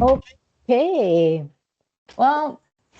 Okay, well,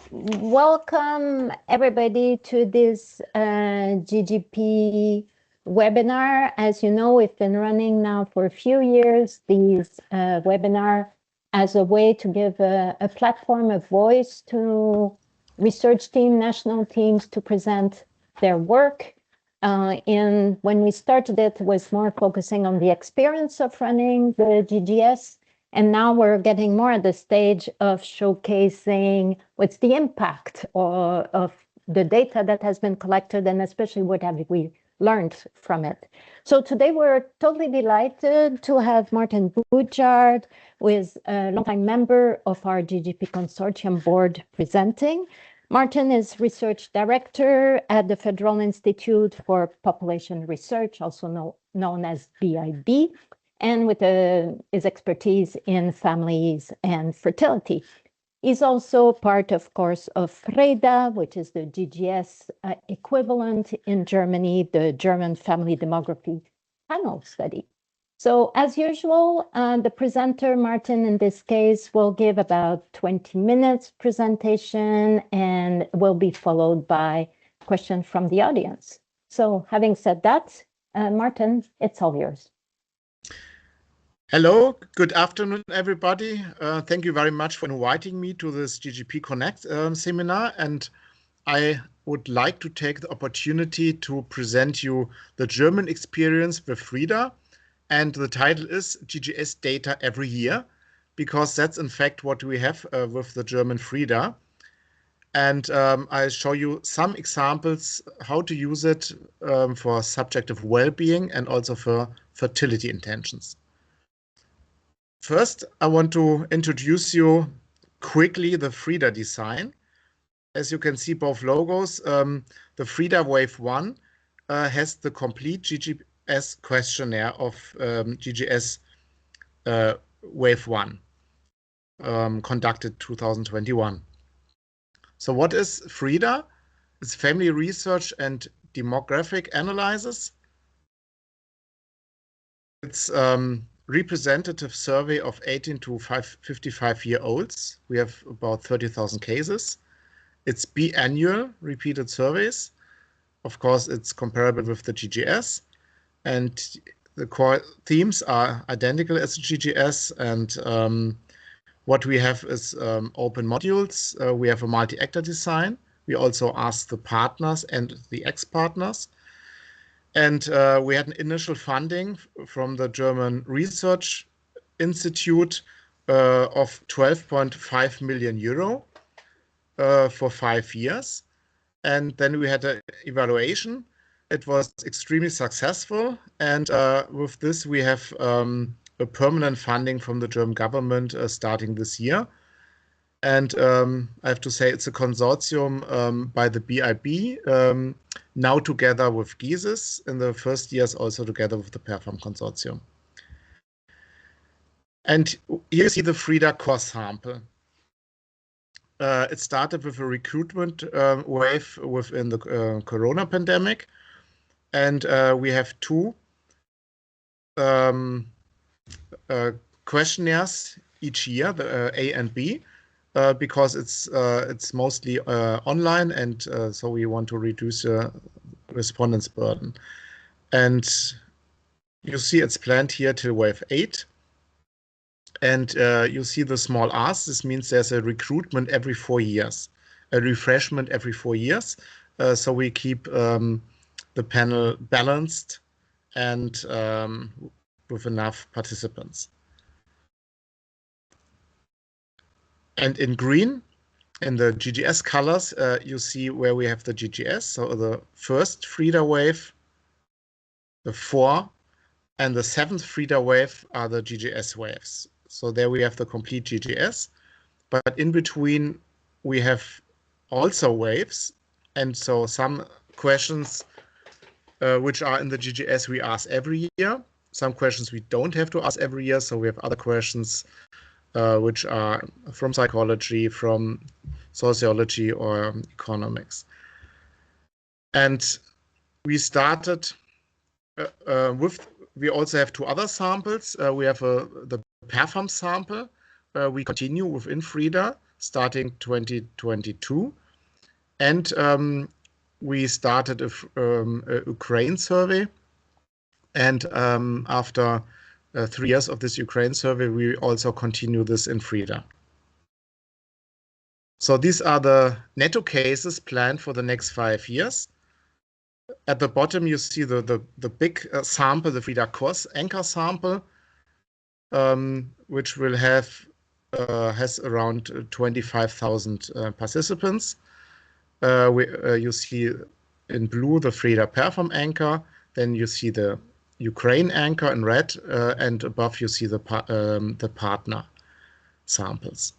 welcome everybody to this GGP webinar. As you know, we've been running now for a few years these webinar as a way to give a platform, a voice to research team, national teams to present their work. And when we started it was more focusing on the experience of running the GGS. And now we're getting more at the stage of showcasing what's the impact of the data that has been collected, and especially what have we learned from it. So today we're totally delighted to have Martin Bujard, who is a longtime member of our GGP Consortium board, presenting. Martin is Research Director at the Federal Institute for Population Research, also known as BIB, and with his expertise in families and fertility. He's also part, of course, of FReDA, which is the GGS equivalent in Germany, the German Family Demography Panel Study. So as usual, the presenter, Martin, in this case, will give about 20 minutes presentation and will be followed by questions from the audience. So having said that, Martin, it's all yours. Hello, good afternoon, everybody. Thank you very much for inviting me to this GGP-connect seminar. And I would like to take the opportunity to present you the German experience with FReDA. And the title is GGS Data Every Year, because that's in fact what we have with the German FReDA. And I'll show you some examples how to use it for subjective well-being and also for fertility intentions. First, I want to introduce you quickly the FReDA design. As you can see, both logos, the FReDA Wave 1 has the complete GGS questionnaire of GGS Wave 1, conducted 2021. So what is FReDA? It's Family Research and Demographic Analysis. It's representative survey of 18 to 55-year-olds. We have about 30,000 cases. It's biannual repeated surveys. Of course, it's comparable with the GGS. And the core themes are identical as the GGS. And what we have is open modules. We have a multi-actor design. We also ask the partners and the ex-partners. And we had an initial funding from the German Research Institute of 12.5 million euro for 5 years. And then we had an evaluation. It was extremely successful. And with this, we have a permanent funding from the German government starting this year. And I have to say it's a consortium by the BIB, now together with GGS, in the first years also together with the PERFAM consortium. And here you see the FReDA core sample. It started with a recruitment wave within the corona pandemic. And we have two questionnaires each year, the A and B. Because it's mostly online, and so we want to reduce the respondents' burden. And you see it's planned here till Wave 8. And you see the small r's. This means there's a recruitment every 4 years, a refreshment every 4 years. So we keep the panel balanced and with enough participants. And in green, in the GGS colors, you see where we have the GGS. So the first FReDA wave, the 4, and the 7th FReDA wave are the GGS waves. So there we have the complete GGS. But in between, we have also waves. And so some questions which are in the GGS we ask every year. Some questions we don't have to ask every year. So we have other questions which are from psychology, from sociology, or economics. And we started we also have 2 other samples. We have the PERFAM sample, we continue within FReDA starting 2022. And we started a Ukraine survey. And after 3 years of this Ukraine survey, we also continue this in FReDA. So these are the netto cases planned for the next 5 years. At the bottom, you see the big sample, the FReDA course anchor sample, which will have has around 25,000 participants. You see in blue the FReDA Perform anchor, then you see the Ukraine anchor in red, and above you see the partner samples.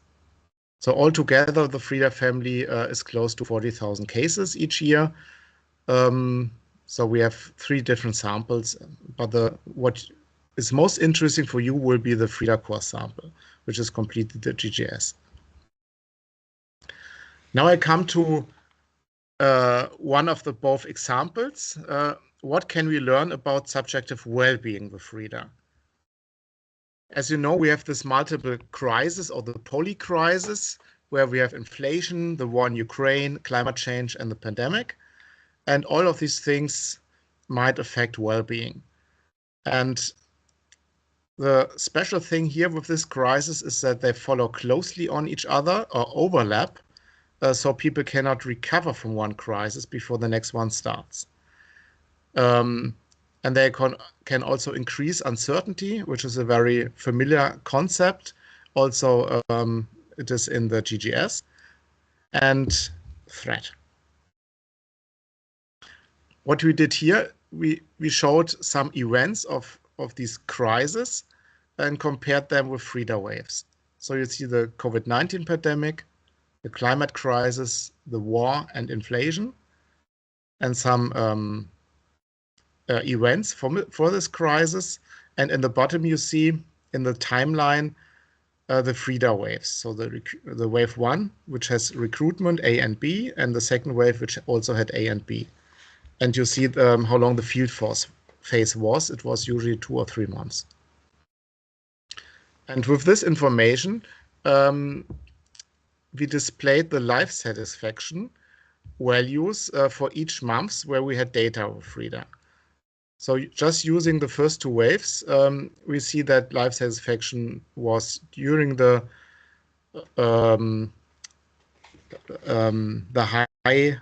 So altogether, the FReDA family is close to 40,000 cases each year. So we have 3 different samples, but what is most interesting for you will be the FReDA core sample, which is completely the GGS. Now I come to one of the both examples. What can we learn about subjective well-being with FReDA? As you know, we have this multiple crisis or the polycrisis, where we have inflation, the war in Ukraine, climate change, and the pandemic. And all of these things might affect well-being. And the special thing here with this crisis is that they follow closely on each other or overlap, so people cannot recover from one crisis before the next one starts. And they can also increase uncertainty, which is a very familiar concept. Also, it is in the GGS, and threat. What we did here, we showed some events of these crises and compared them with FReDA waves. So you see the COVID-19 pandemic, the climate crisis, the war and inflation, and some events for this crisis. And in the bottom, you see in the timeline the FReDA waves. So the wave 1, which has recruitment A and B, and the second wave, which also had A and B. And you see how long the field force phase was. It was usually 2 or 3 months. And with this information, we displayed the life satisfaction values for each month where we had data of FReDA. So just using the first 2 waves, we see that life satisfaction was during the high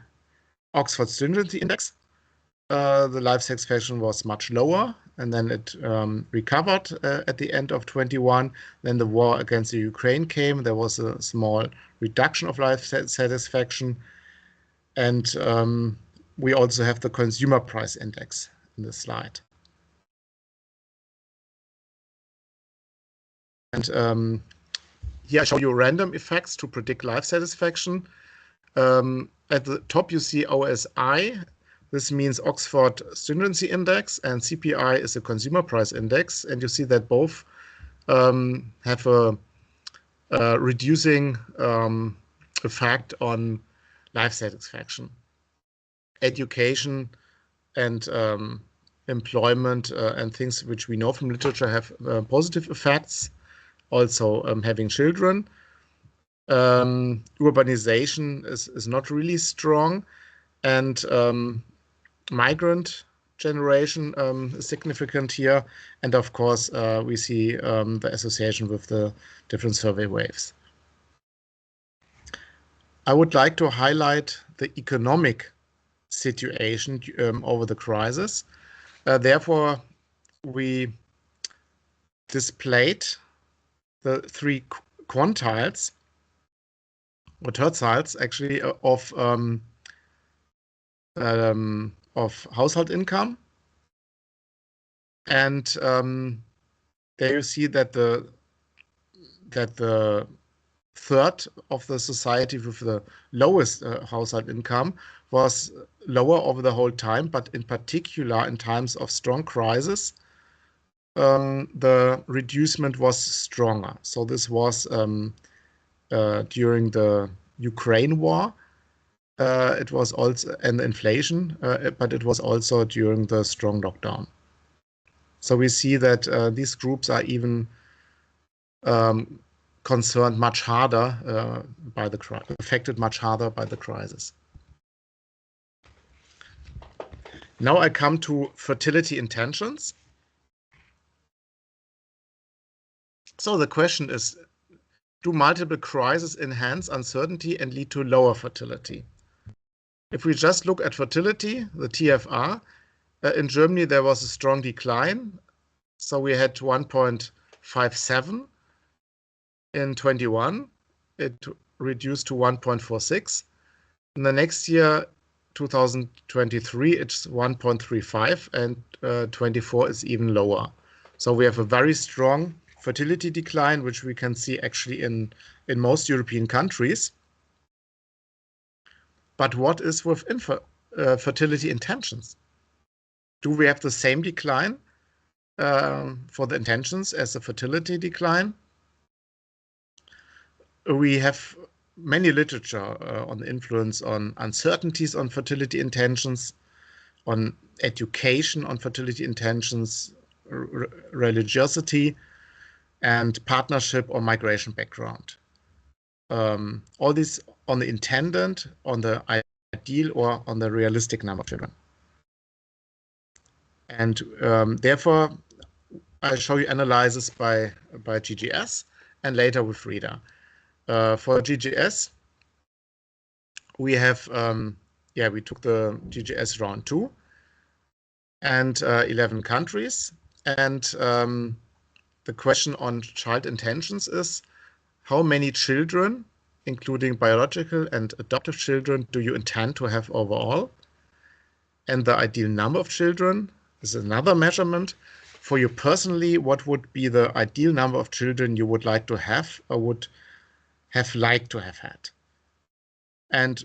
Oxford Stringency Index. The life satisfaction was much lower, and then it recovered at the end of 21. Then the war against the Ukraine came. There was a small reduction of life satisfaction. And we also have the consumer price index in the slide. And here I show you random effects to predict life satisfaction. At the top, you see OSI. This means Oxford Stringency Index, and CPI is the Consumer Price Index. And you see that both have a reducing effect on life satisfaction. Education and employment and things which we know from literature have positive effects. Also, having children. Urbanization is not really strong, and migrant generation is significant here. And of course, we see the association with the different survey waves. I would like to highlight the economic situation over the crisis. Therefore, we displayed the 3 quantiles, or tertiles actually, of household income. And there you see that the third of the society with the lowest household income was lower over the whole time, but in particular in times of strong crisis, the reducement was stronger. So this was during the Ukraine war. It was also and inflation, but it was also during the strong lockdown. So we see that these groups are even concerned much harder affected much harder by the crisis. Now I come to fertility intentions. So the question is, do multiple crises enhance uncertainty and lead to lower fertility? If we just look at fertility, the TFR, in Germany there was a strong decline. So we had 1.57 in 21. It reduced to 1.46. In the next year, 2023, it's 1.35, and 24 is even lower. So we have a very strong fertility decline, which we can see actually in most European countries. But what is with fertility intentions? Do we have the same decline for the intentions as the fertility decline? We have many literature on the influence on uncertainties on fertility intentions, on education on fertility intentions, religiosity, and partnership or migration background. All these on the intended, on the ideal, or on the realistic number of children. And therefore, I show you analysis by GGS and later with FReDA. For GGS, we have, we took the GGS round 2 and 11 countries. And the question on child intentions is, how many children, including biological and adoptive children, do you intend to have overall? And the ideal number of children is another measurement. For you personally, what would be the ideal number of children you would like to have or would have liked to have had? And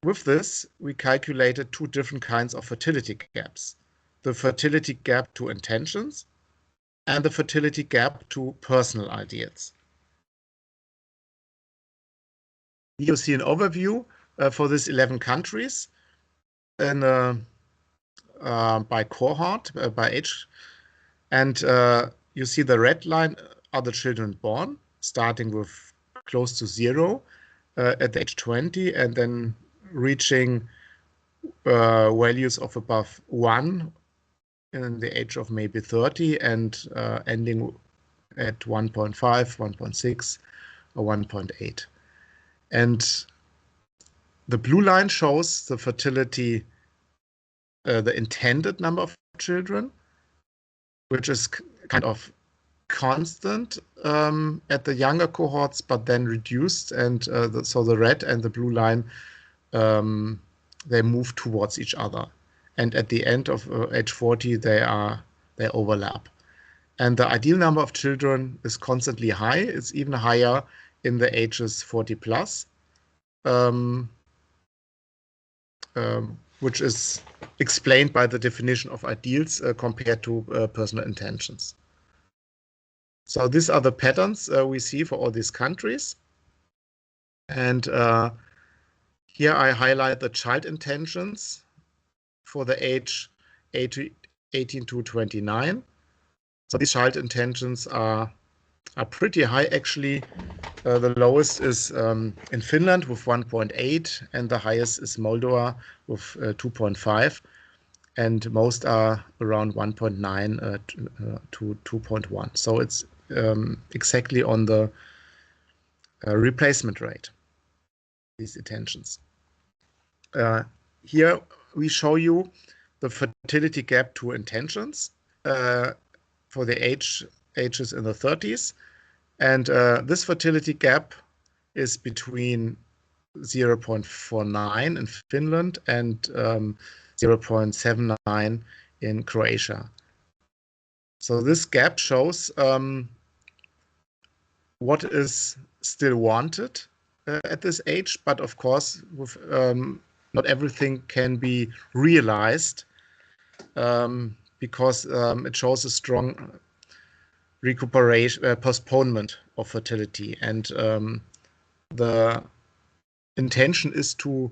with this, we calculated 2 different kinds of fertility gaps. The fertility gap to intentions and the fertility gap to personal ideals. You see an overview for these 11 countries and by cohort, by age. And you see the red line are the children born, starting with close to 0 at the age 20, and then reaching values of above 1 in the age of maybe 30, and ending at 1.5, 1.6, or 1.8. And the blue line shows the fertility, the intended number of children, which is kind of constant at the younger cohorts, but then reduced. And so the red and the blue line, they move towards each other. And at the end of age 40, they overlap. And the ideal number of children is constantly high. It's even higher in the ages 40 plus, which is explained by the definition of ideals compared to personal intentions. So these are the patterns we see for all these countries. And here I highlight the child intentions for the age 18 to 29. So these child intentions are pretty high, actually. The lowest is in Finland with 1.8, and the highest is Moldova with 2.5, and most are around 1.9 to 2.1. So it's exactly on the replacement rate, these intentions. Here we show you the fertility gap to intentions for the ages in the 30s. And this fertility gap is between 0.49 in Finland and 0.79 in Croatia. So this gap shows what is still wanted at this age, but of course, with not everything can be realized because it shows a strong recuperation, postponement of fertility, and the intention is to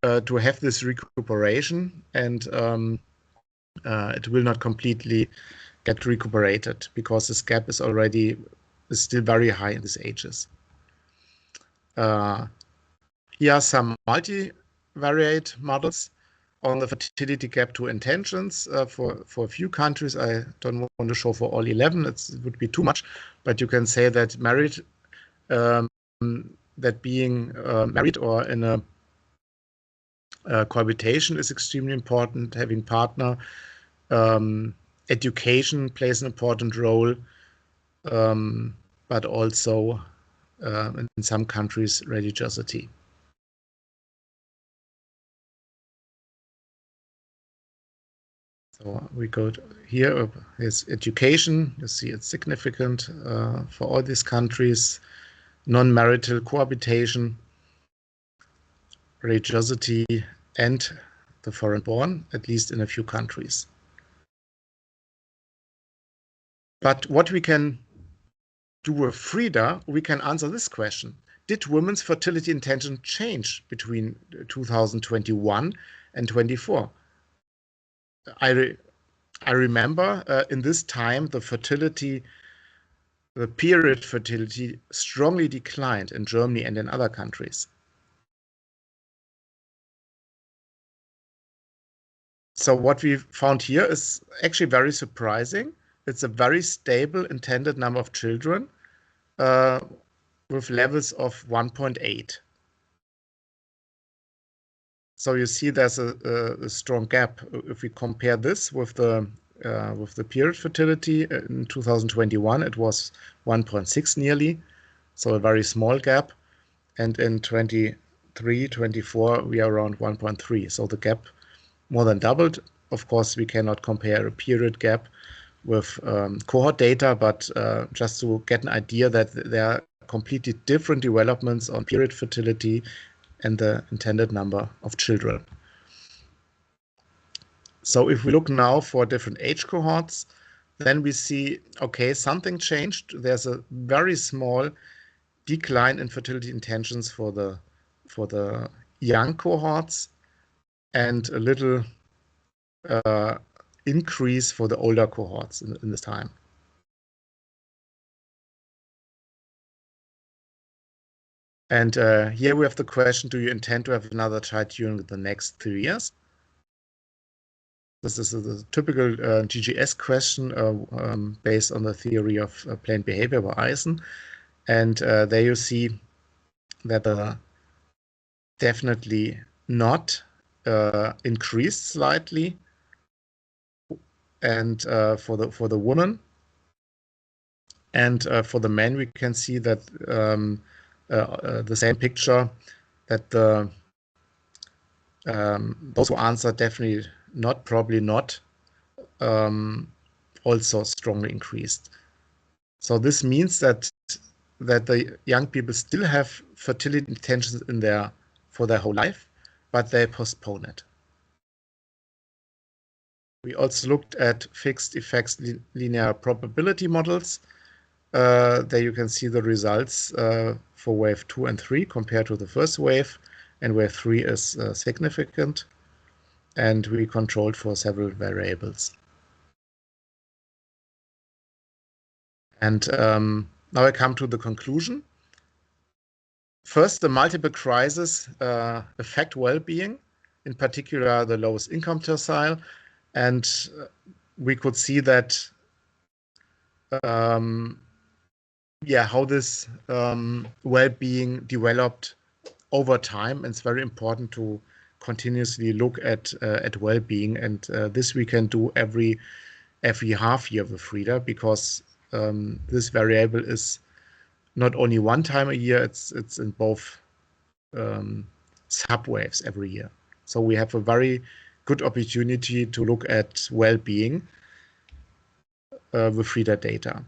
have this recuperation, and it will not completely get recuperated because this gap is already is still very high in these ages. Here are some multivariate models on the fertility gap to intentions for a few countries. I don't want to show for all 11, it would be too much, but you can say that married, that being married or in a cohabitation is extremely important, having partner. Education plays an important role, but also in some countries, religiosity. So we go here, is education. You see it's significant for all these countries. Non-marital cohabitation, religiosity, and the foreign-born, at least in a few countries. But what we can do with FReDA, we can answer this question. Did women's fertility intention change between 2021 and 24? I remember in this time, the period fertility strongly declined in Germany and in other countries. So what we found here is actually very surprising. It's a very stable intended number of children with levels of 1.8. So you see there's a strong gap. If we compare this with the period fertility in 2021, it was 1.6 nearly, so a very small gap. And in 23, 24, we are around 1.3. So the gap more than doubled. Of course, we cannot compare a period gap with cohort data, but just to get an idea that there are completely different developments on period fertility and the intended number of children. So if we look now for different age cohorts, then we see, okay, something changed. There's a very small decline in fertility intentions for the young cohorts and a little increase for the older cohorts in this time. And here we have the question, do you intend to have another child during the next 3 years? This is a typical GGS question based on the theory of planned behavior by Eisen. And there you see that definitely not increased slightly. And for the woman and for the men, we can see that the same picture, that those who answer definitely not, probably not, also strongly increased. So this means that the young people still have fertility intentions for their whole life, but they postpone it. We also looked at fixed effects linear probability models. There you can see the results for wave 2 and 3 compared to the first wave, and wave 3 is significant. And we controlled for several variables. And now I come to the conclusion. First, the multiple crises affect well-being, in particular the lowest income tercile. And we could see that, how this well-being developed over time. And it's very important to continuously look at well-being, and this we can do every half year with FReDA, because this variable is not only one time a year, it's in both subwaves every year. So we have a very good opportunity to look at well-being with FReDA data.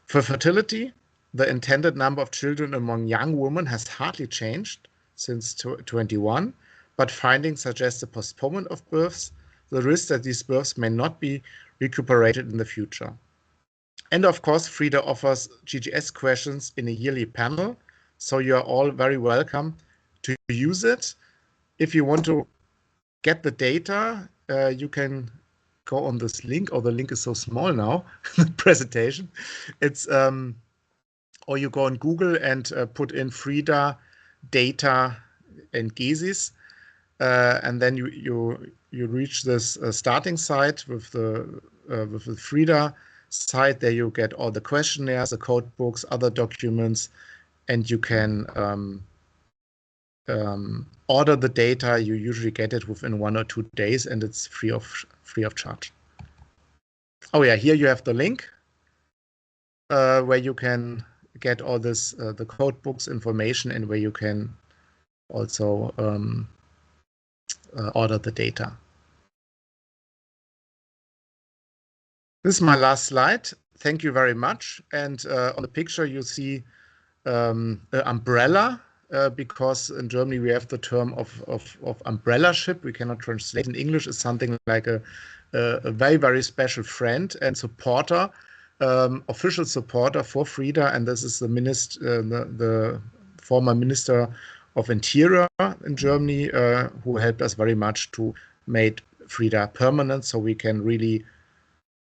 For fertility, the intended number of children among young women has hardly changed since 21, but findings suggest a postponement of births, the risk that these births may not be recuperated in the future. And of course, FReDA offers GGS questions in a yearly panel, so you are all very welcome to use it. If you want to get the data, you can go on this link, or the link is so small now, the presentation. It's or you go on Google and put in FReDA data and GGS, and then you reach this starting site with the FReDA site. There you get all the questionnaires, the code books, other documents, and you can order the data. You usually get it within 1 or 2 days, and it's free of charge. Oh yeah, here you have the link where you can get all this the code books information, and where you can also order the data. This is my last slide. Thank you very much. And on the picture you see an umbrella, because in Germany we have the term of umbrella ship. We cannot translate in English. It's something like a very, very special friend and supporter, official supporter for FReDA. And this is the former Minister of Interior in Germany, who helped us very much to make FReDA permanent, so we can really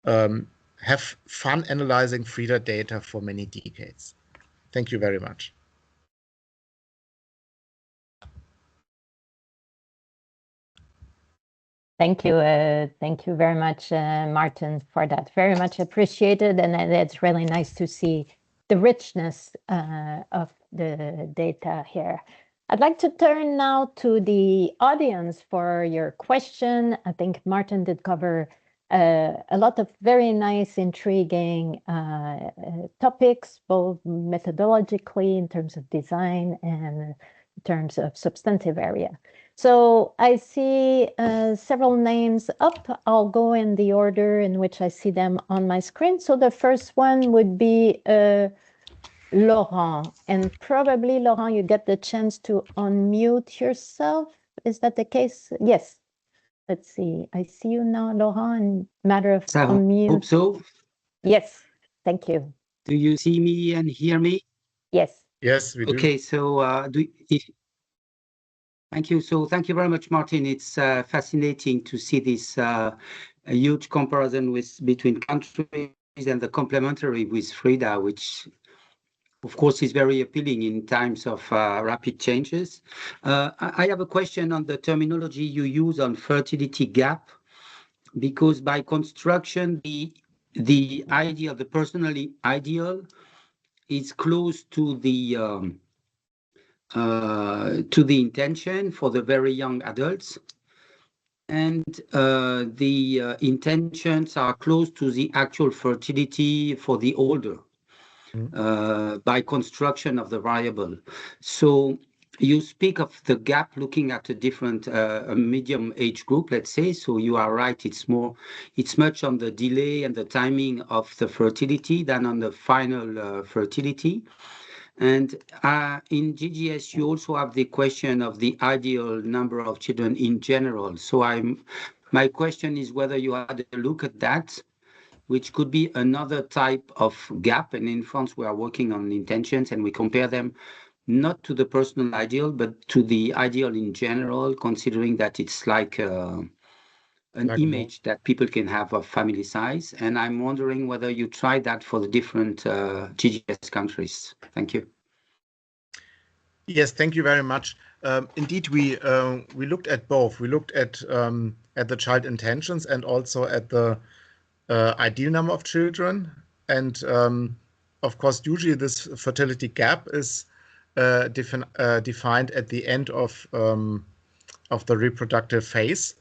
have fun analyzing FReDA data for many decades. Thank you very much. Thank you very much, Martin, for that. Very much appreciated, and it's really nice to see the richness of the data here. I'd like to turn now to the audience for your question. I think Martin did cover a lot of very nice, intriguing topics, both methodologically in terms of design and in terms of substantive area. So I see several names up. I'll go in the order in which I see them on my screen. So the first one would be Laurent. And probably, Laurent, you get the chance to unmute yourself. Is that the case? Yes. Let's see. I see you now, Laurent, in matter of unmute. I hope so. Yes. Thank you. Do you see me and hear me? Yes. Yes, we do. Okay, so thank you. So thank you very much, Martin. It's fascinating to see this huge comparison between countries and the complementary with FReDA, which of course is very appealing in times of rapid changes. I have a question on the terminology you use on fertility gap, because by construction, the ideal, the personally ideal, is close to the intention for the very young adults, and the intentions are close to the actual fertility for the older, by construction of the variable. So you speak of the gap looking at a different medium age group, let's say. So you are right, it's much on the delay and the timing of the fertility than on the final fertility. And in GGS, you also have the question of the ideal number of children in general. So my question is whether you had a look at that, which could be another type of gap. And in France, we are working on intentions, and we compare them not to the personal ideal, but to the ideal in general, considering that it's like an image that people can have of family size. And I'm wondering whether you tried that for the different GGS countries. Thank you. Yes, thank you very much. Indeed, we looked at both. We looked at the child intentions and also at the ideal number of children. And of course, usually this fertility gap is defined at the end of the reproductive phase.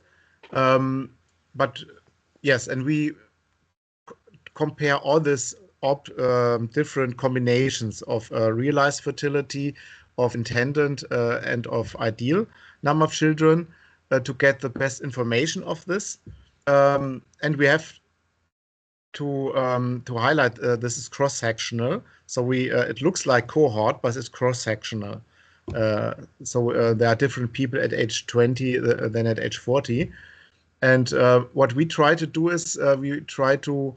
But yes, and we compare all this different combinations of realized fertility, of intended and of ideal number of children to get the best information of this. And we have to highlight this is cross-sectional. So it looks like cohort, but it's cross-sectional. So there are different people at age 20 than at age 40. And what we try to do is we try to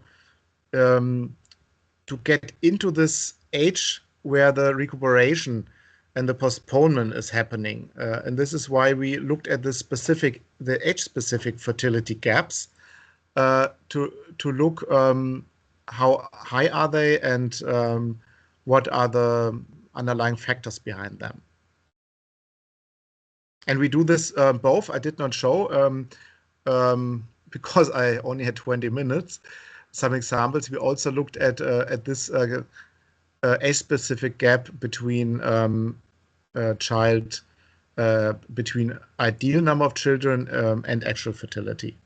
get into this age where the recuperation and the postponement is happening. And this is why we looked at the age-specific fertility gaps to look how high are they and what are the underlying factors behind them. And we do this both. I did not show because I only had 20 minutes. Some examples. We also looked at this age-specific gap between between ideal number of children and actual fertility.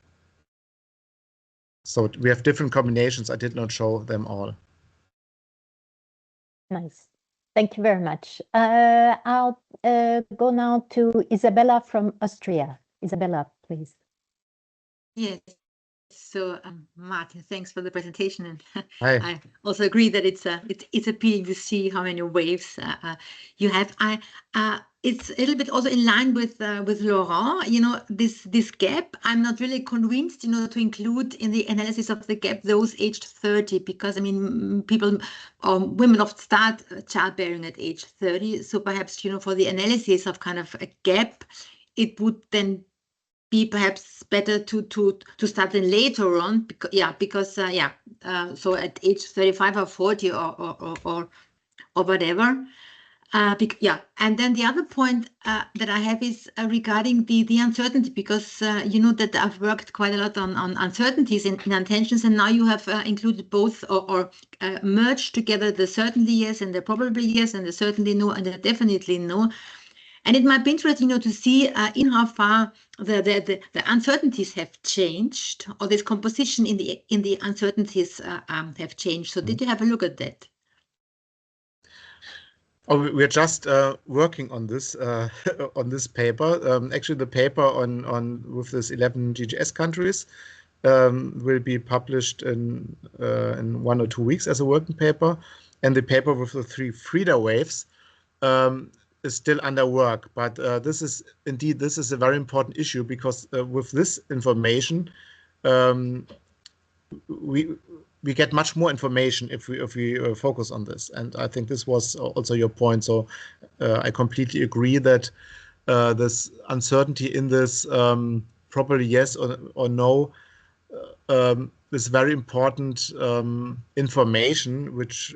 So we have different combinations. I did not show them all. Nice. Thank you very much. I'll go now to Isabella from Austria. Isabella, please. Yes. So, Martin, thanks for the presentation, and Hi. I also agree that it's appealing to see how many waves you have. It's a little bit also in line with Laurent. You know, this gap. I'm not really convinced, you know, to include in the analysis of the gap those aged 30, because I mean, women often start childbearing at age 30. So perhaps, you know, for the analysis of kind of a gap, it would then be perhaps better to start then later on, because so at age 35 or 40 or whatever. And then the other point that I have is regarding the uncertainty, because you know that I've worked quite a lot on uncertainties in intentions, and now you have included both or merged together the certainly yes and the probably yes and the certainly no and the definitely no. And it might be interesting, you know, to see in how far the uncertainties have changed, or this composition in the uncertainties have changed. So did you have a look at that? Oh, we're just working on this paper. Actually, the paper on with this 11 GGS countries will be published in 1 or 2 weeks as a working paper, and the paper with the 3 FReDA waves is still under work. But this is a very important issue, because with this information, we get much more information if we focus on this. And I think this was also your point. So I completely agree that this uncertainty in this probably yes or no is very important information, which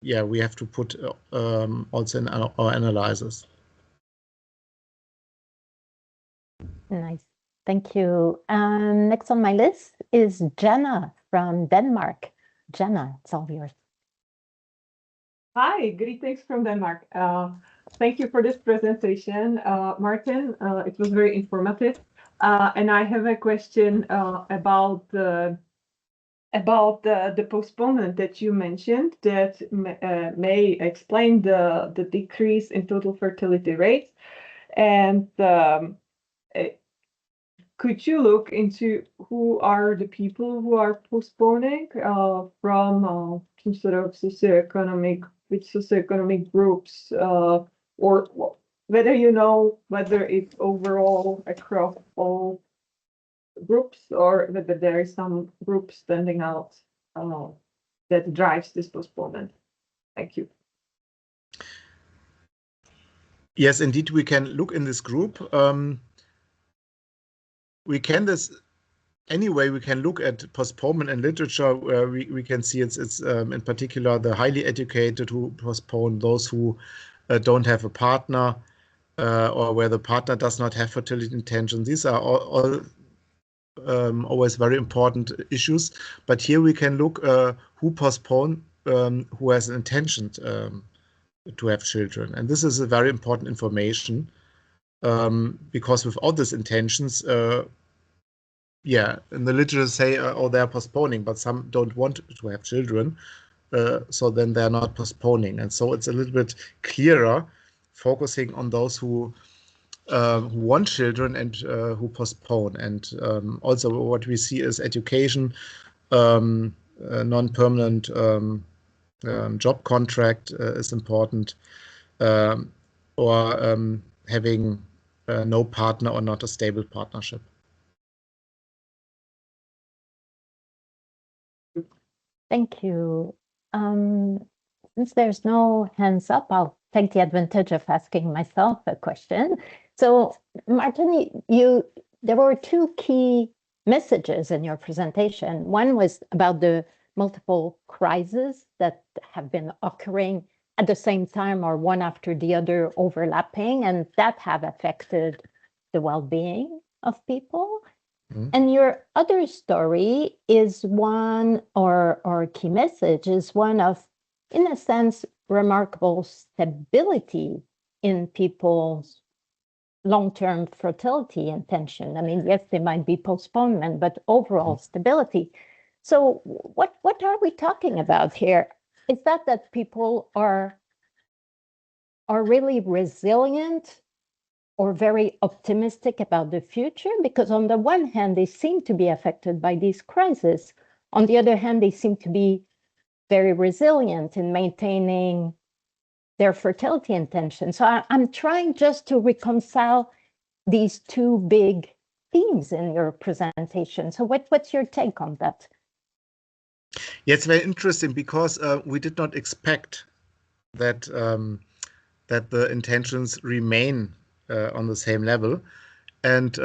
we have to put also in our analysis. Nice. Thank you. Next on my list is Jenna from Denmark. Jenna, it's all yours. Hi, greetings from Denmark. Thank you for this presentation, Martin. It was very informative. And I have a question about the postponement that you mentioned that may explain the decrease in total fertility rates. And could you look into who are the people who are postponing from some sort of socioeconomic groups, or whether you know whether it's overall across all groups, or whether there is some group standing out that drives this postponement? Thank you. Yes, indeed, we can look in this group. We can look at postponement in literature, where we can see it's in particular the highly educated who postpone, those who don't have a partner, or where the partner does not have fertility intentions. These are all always very important issues. But here we can look who postpone, who has an intention to have children. And this is a very important information, because without these intentions, in the literature say, oh, they're postponing, but some don't want to have children, so then they're not postponing. And so it's a little bit clearer, focusing on those who want children and who postpone. And also what we see is education, non-permanent job contract is important, or having no partner or not a stable partnership. Thank you. Since there's no hands up, I'll take the advantage of asking myself a question. So, Martin, there were 2 key messages in your presentation. One was about the multiple crises that have been occurring at the same time or one after the other overlapping, and that have affected the well-being of people. And your other story is one, or key message is one of, in a sense, remarkable stability in people's long-term fertility intention. I mean, yes, there might be postponement, but overall stability. So what are we talking about here? Is that people are really resilient or very optimistic about the future? Because on the one hand, they seem to be affected by these crises. On the other hand, they seem to be very resilient in maintaining their fertility intention. So I'm trying just to reconcile these two big themes in your presentation. So what's your take on that? Yeah, it's very interesting because we did not expect that that the intentions remain on the same level. And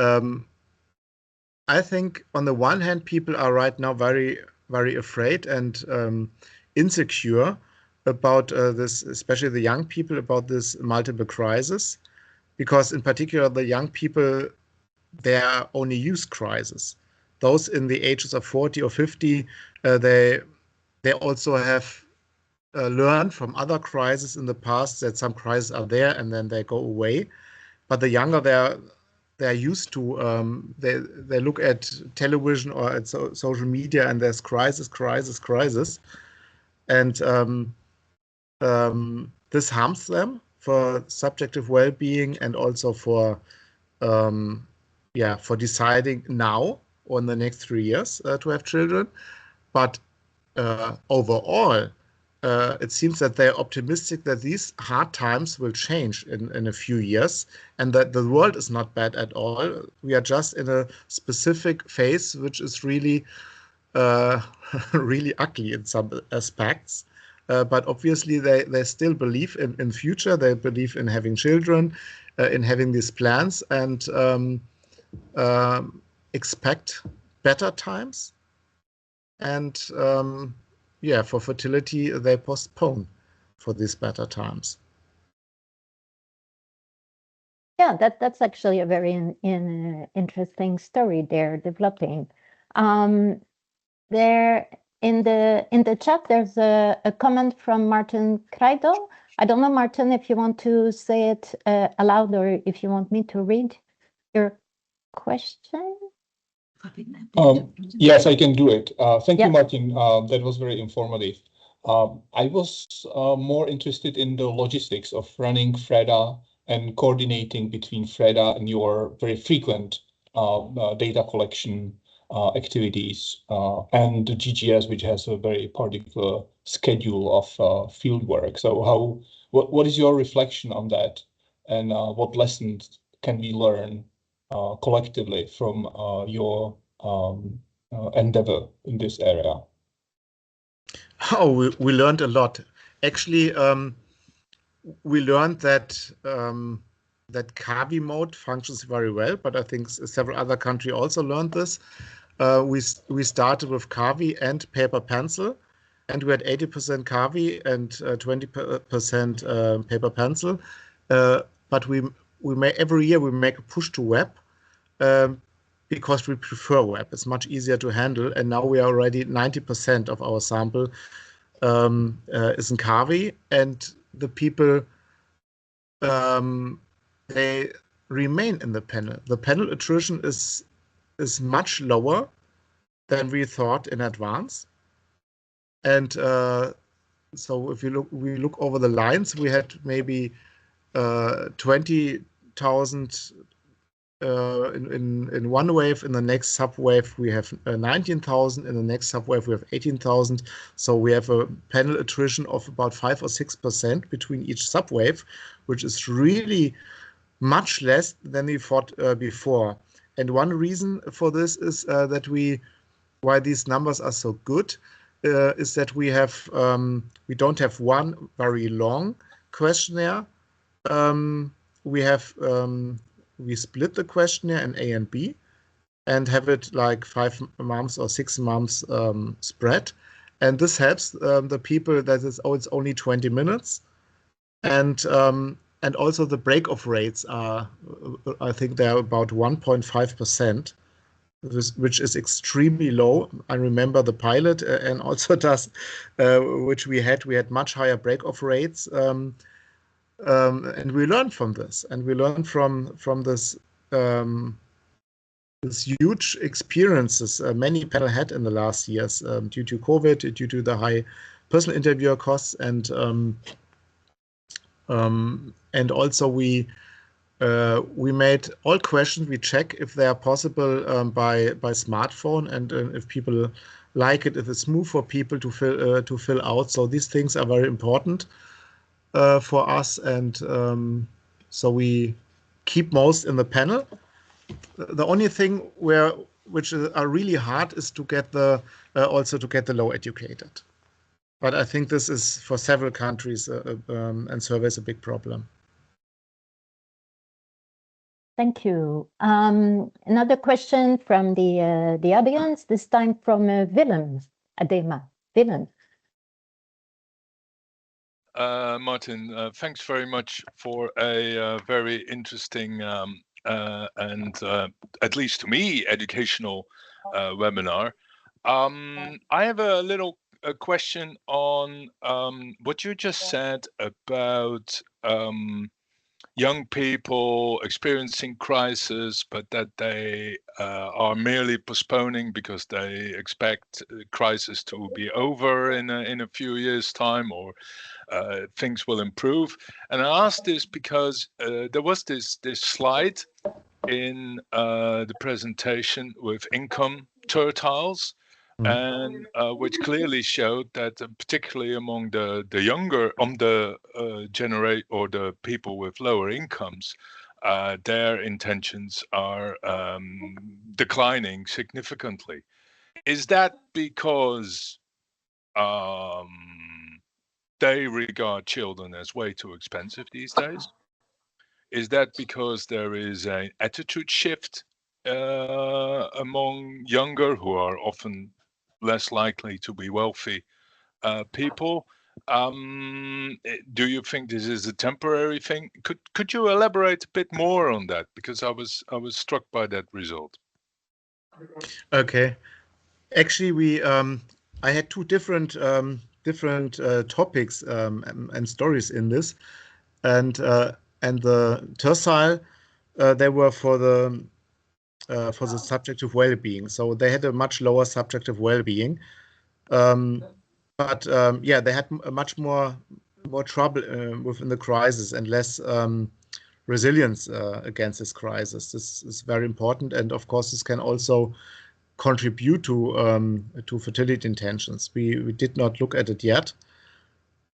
I think on the one hand, people are right now very, very afraid and insecure about this, especially the young people, about this multiple crisis, because in particular, the young people, they are only use crisis. Those in the ages of 40 or 50, they also have learned from other crises in the past that some crises are there and then they go away. But the younger, they're used to, they look at television or at social media, and there's crisis. And this harms them for subjective well-being and also for deciding now or in the next 3 years to have children. But overall, it seems that they're optimistic that these hard times will change in a few years, and that the world is not bad at all. We are just in a specific phase, which is really, really ugly in some aspects. But obviously, they still believe in future. They believe in having children, in having these plans, and expect better times. And for fertility, they postpone for these better times. Yeah, that's actually a very interesting story they're developing. There in the chat, there's a comment from Martin Kreidel. I don't know, Martin, if you want to say it aloud or if you want me to read your question. Yes, I can do it. Thank you, Martin. That was very informative. I was more interested in the logistics of running FReDA and coordinating between FReDA and your very frequent data collection activities and the GGS, which has a very particular schedule of field work. So what is your reflection on that, and what lessons can we learn collectively from your endeavor in this area? Oh, we learned a lot. Actually, we learned that that CAVI mode functions very well, but I think several other countries also learned this. We started with CAVI and paper pencil, and we had 80% CAVI and 20% paper pencil. But every year we make a push to web because we prefer web. It's much easier to handle, and now we are already 90% of our sample is in CAVI, and the people they remain in the panel. The panel attrition is much lower than we thought in advance. And so if we look over the lines, we had maybe 20,000 in one wave. In the next subwave, we have 19,000. In the next subwave, we have 18,000. So we have a panel attrition of about 5 or 6% between each subwave, which is really much less than we thought before. And one reason for this is why these numbers are so good is that we don't have one very long questionnaire. We split the questionnaire in A and B and have it like 5 months or 6 months spread. And this helps the people that it's only 20 minutes. And also the break-off rates are, I think they're about 1.5%, which is extremely low. I remember the pilot and also which we had much higher break-off rates. And we learned from this, and we learned from this huge experiences many panel had in the last years due to COVID, due to the high personal interviewer costs, and also we made all questions. We check if they are possible by smartphone, and if people like it, if it's smooth for people to fill out. So these things are very important for us, and so we keep most in the panel. The only thing which are really hard is to get the low educated. But I think this is for several countries and surveys a big problem. Thank you. Another question from the audience, this time from Willem Adema. Willem. Martin, thanks very much for a very interesting and at least to me, educational webinar. I have a question on what you just said about young people experiencing crisis, but that they are merely postponing because they expect crisis to be over in a few years' time, or things will improve. And I asked this because there was this slide in the presentation with income tertiles, and which clearly showed that particularly among the younger, generate or the people with lower incomes, their intentions are declining significantly. Is that because they regard children as way too expensive these days? Is that because there is an attitude shift among younger, who are often less likely to be wealthy people? Do you think this is a temporary thing? Could you elaborate a bit more on that? Because I was struck by that result. Okay, actually, I had two different topics and stories in this, and the tertile they were for the subjective well-being, so they had a much lower subjective well-being, but yeah, they had a much more trouble within the crisis and less resilience against this crisis. This is very important, and of course this can also contribute to fertility intentions. We did not look at it yet,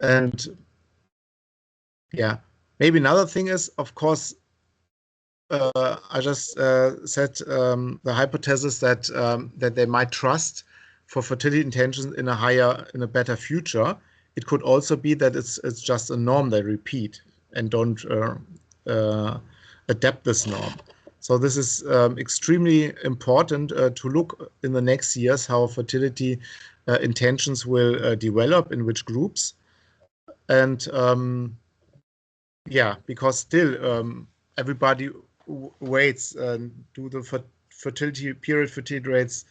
and yeah, maybe another thing is, of course, I just said the hypothesis that they might trust for fertility intentions in a better future. It could also be that it's just a norm they repeat and don't adapt this norm. So this is extremely important to look in the next years how fertility intentions will develop in which groups, and yeah, because still everybody waits. Do the fertility rates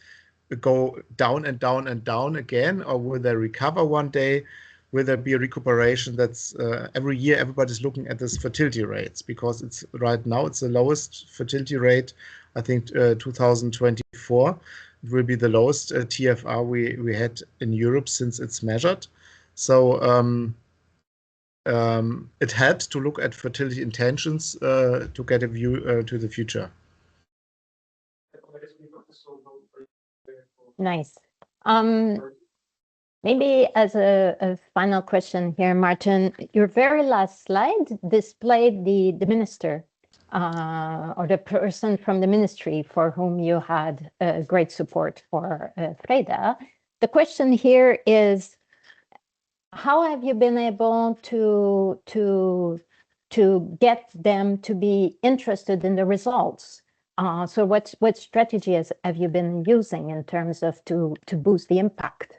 go down and down and down again, or will they recover one day? Will there be a recuperation? That's every year everybody's looking at this fertility rates, because it's right now it's the lowest fertility rate. I think 2024 it will be the lowest TFR we had in Europe since it's measured. So it helps to look at fertility intentions to get a view to the future. Nice. Maybe as a final question here, Martin, your very last slide displayed the minister or the person from the ministry for whom you had great support for FReDA. The question here is, how have you been able to get them to be interested in the results? So what strategies have you been using in terms of to boost the impact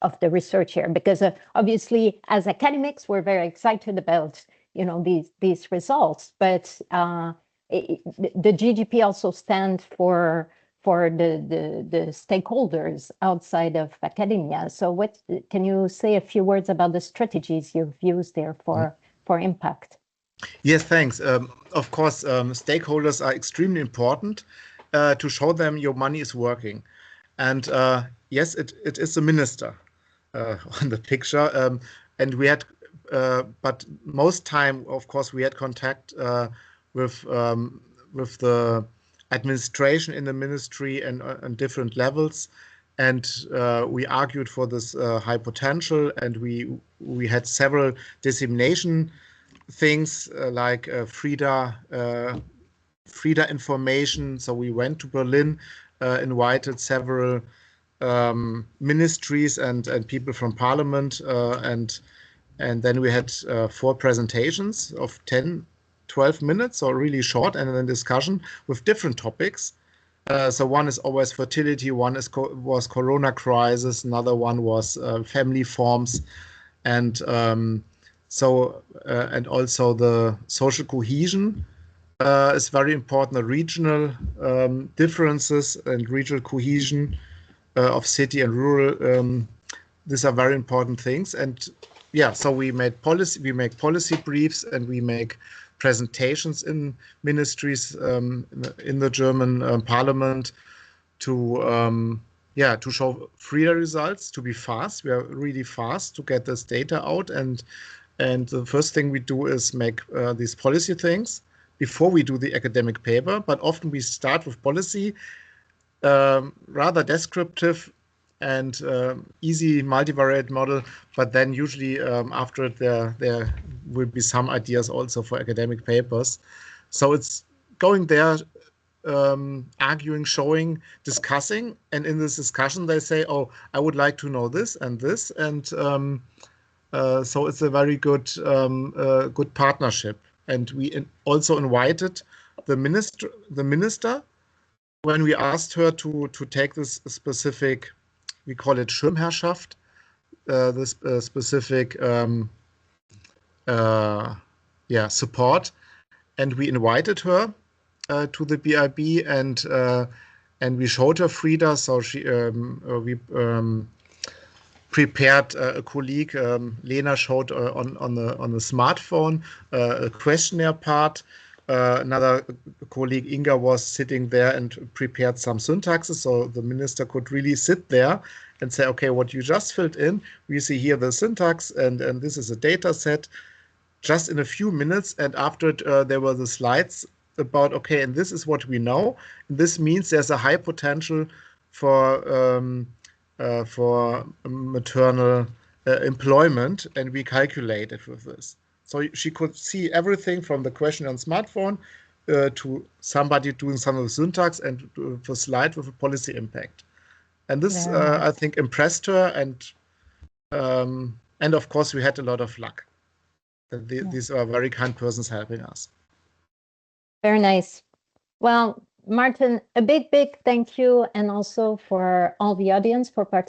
of the research here, because obviously as academics we're very excited about these results, but the GGP also stands for the stakeholders outside of academia. So what can you say a few words about the strategies you've used there for impact? Yes, thanks. Of course, stakeholders are extremely important to show them your money is working. And yes, it is the minister on the picture. And we had, but most time, of course, we had contact with the administration in the ministry and on different levels. And we argued for this high potential, and we had several dissemination things like FReDA information. So we went to Berlin, invited several ministries and people from parliament, and then we had 4 presentations of 10-12 minutes, so really short, and then discussion with different topics. So one is always fertility, one was Corona crisis, another one was family forms, and and also the social cohesion is very important. The regional differences and regional cohesion of city and rural. These are very important things. And yeah, so we make policy briefs, and we make presentations in ministries in the German parliament to show FReDA results, to be fast. We are really fast to get this data out, and the first thing we do is make these policy things before we do the academic paper. But often we start with policy, rather descriptive and easy multivariate model, but then usually after it there will be some ideas also for academic papers. So it's going there, arguing, showing, discussing, and in this discussion they say, oh, I would like to know this and this, and so it's a very good good partnership. And we also invited the minister when we asked her to take this specific, we call it Schirmherrschaft, this specific support, and we invited her to the BIB, and we showed her FReDA. So we prepared a colleague, Lena showed on the smartphone a questionnaire part. Another colleague, Inga, was sitting there and prepared some syntaxes, so the minister could really sit there and say, okay, what you just filled in, we see here the syntax, and this is a data set, just in a few minutes. And after it, there were the slides about, okay, and this is what we know. And this means there's a high potential for maternal employment, and we calculated with this. So she could see everything from the question on smartphone to somebody doing some of the syntax, and the slide with a policy impact. And this, I think, impressed her, and of course we had a lot of luck. These are very kind persons helping us. Very nice. Well, Martin, a big thank you, and also for all the audience for participating.